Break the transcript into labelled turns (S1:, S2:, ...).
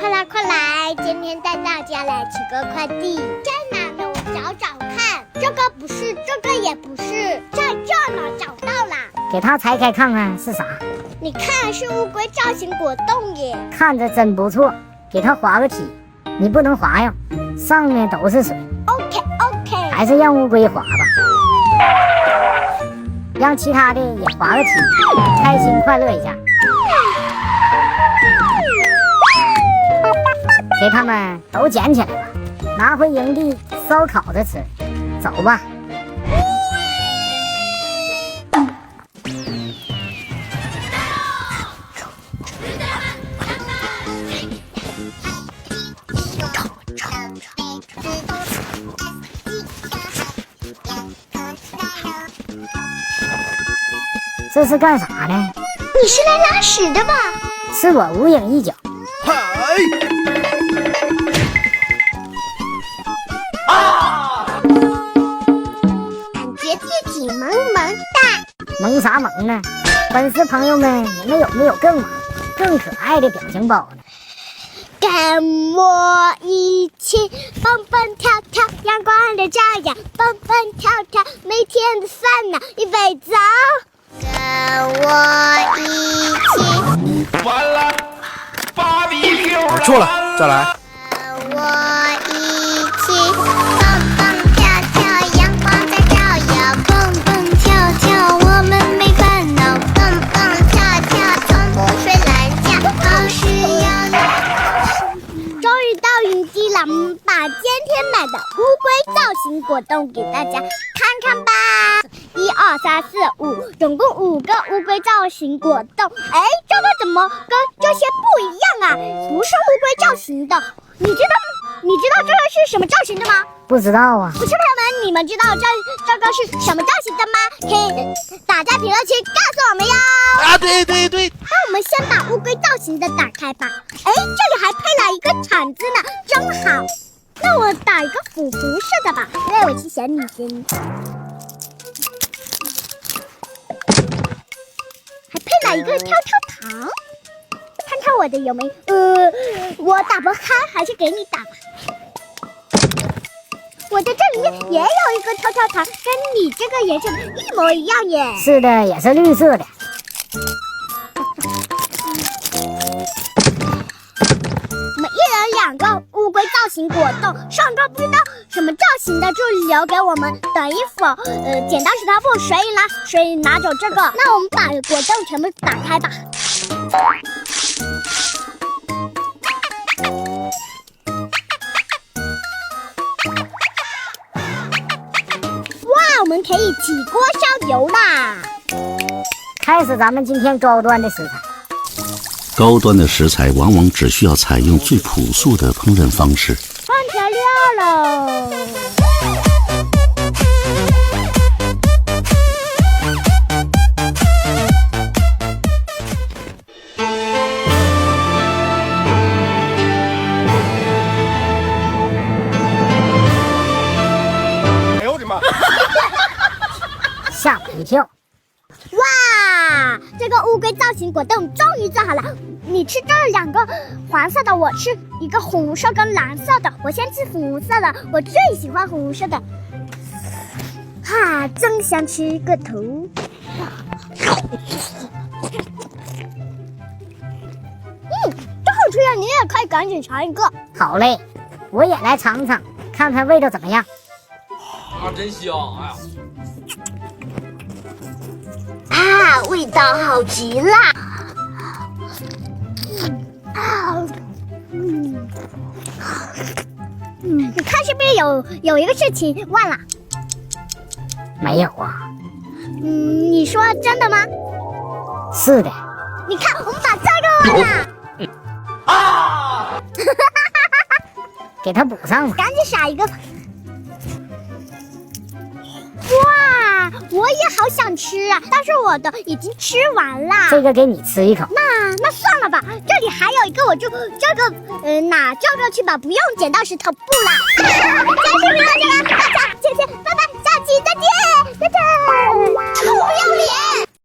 S1: 快来快来，今天带大家来取个快递，在哪呢？我找找看，这个不是，这个也不是，在这呢，找到了。
S2: 给他拆开看看是啥？
S1: 你看，是乌龟造型果冻耶，
S2: 看着真不错。给他划个体，你不能划呀，上面都是水。
S1: OK，
S2: 还是让乌龟划吧，让其他的也划个体，开心快乐一下。给他们都捡起来吧，拿回营地烧烤着吃。走吧。这是干啥呢？
S1: 你是来拉屎的吧？
S2: 是我无影一脚。
S1: 感觉自己萌萌哒。
S2: 萌啥萌呢？粉丝朋友们，你们有没有更萌、更可爱的表情包呢？
S1: 跟我一起蹦蹦跳跳，阳光的照耀，蹦蹦跳跳，每天的烦恼一辈子。跟我一起。
S3: 完了，BBQ了。
S4: 错了，再来。
S1: 跟我一起蹦蹦跳跳，阳光在照耀，蹦蹦跳跳，我们没烦恼，蹦蹦跳跳，从不睡懒觉，好事要来。终于到营地了，把今天买的乌龟造型果冻给大家看看吧。1、2、3、4、5，总共5个乌龟造型果冻。哎，这个怎么跟这些不一样啊？不是乌龟造型的，你知道这个是什么造型的吗？
S2: 不知道啊。
S1: 不是朋友们，你们知道这个是什么造型的吗？可以打在评论区告诉我们哟。
S4: 啊，对。
S1: 那我们先把乌龟造型的打开吧。哎，这里还配了一个铲子呢，真好。那我打一个符式的吧，因为我是小女生。还配了一个跳跳糖，看看我的有没有？我打不开，还是给你打吧。我的这里也有一个跳跳糖，跟你这个颜色一模一样耶。
S2: 是的，也是绿色的。
S1: 我们一人2个乌龟造型果冻，上个不知道什么造型的就留给我们。等一会儿，剪刀石头布，谁拿走这个？那我们把果冻全部打开吧。哇，我们可以起锅烧油啦！
S2: 开始咱们今天高端的食材。
S5: 高端的食材往往只需要采用最朴素的烹饪方式。
S1: 放调料喽！
S4: 哎呦我的妈！
S2: 吓我一跳。
S1: 哇，这个乌龟造型果冻终于做好了。你吃这2个黄色的，我吃一个红色跟蓝色的。我先吃红色的，我最喜欢红色的。哈，真想吃个头。真好吃呀！你也可以赶紧尝一个。
S2: 好嘞，我也来尝尝，看看味道怎么样。
S3: 啊，真香！哎呀，
S1: 啊，味道好极了。你看是不是有一个事情忘了？
S2: 没有啊。
S1: 你说真的吗？
S2: 是的。
S1: 你看，我们把这个忘了。
S3: 啊！
S2: 给它补上吧。
S1: 赶紧撒一个。哇，我也好想吃啊，但是我的已经吃完了。
S2: 这个给你吃一口。
S1: 那算了吧，这里还有一个，我就这个拿这个去吧，不用剪刀石头布了。今天视频到这了，大家谢谢，拜拜，下期再见，拜拜。臭不要脸！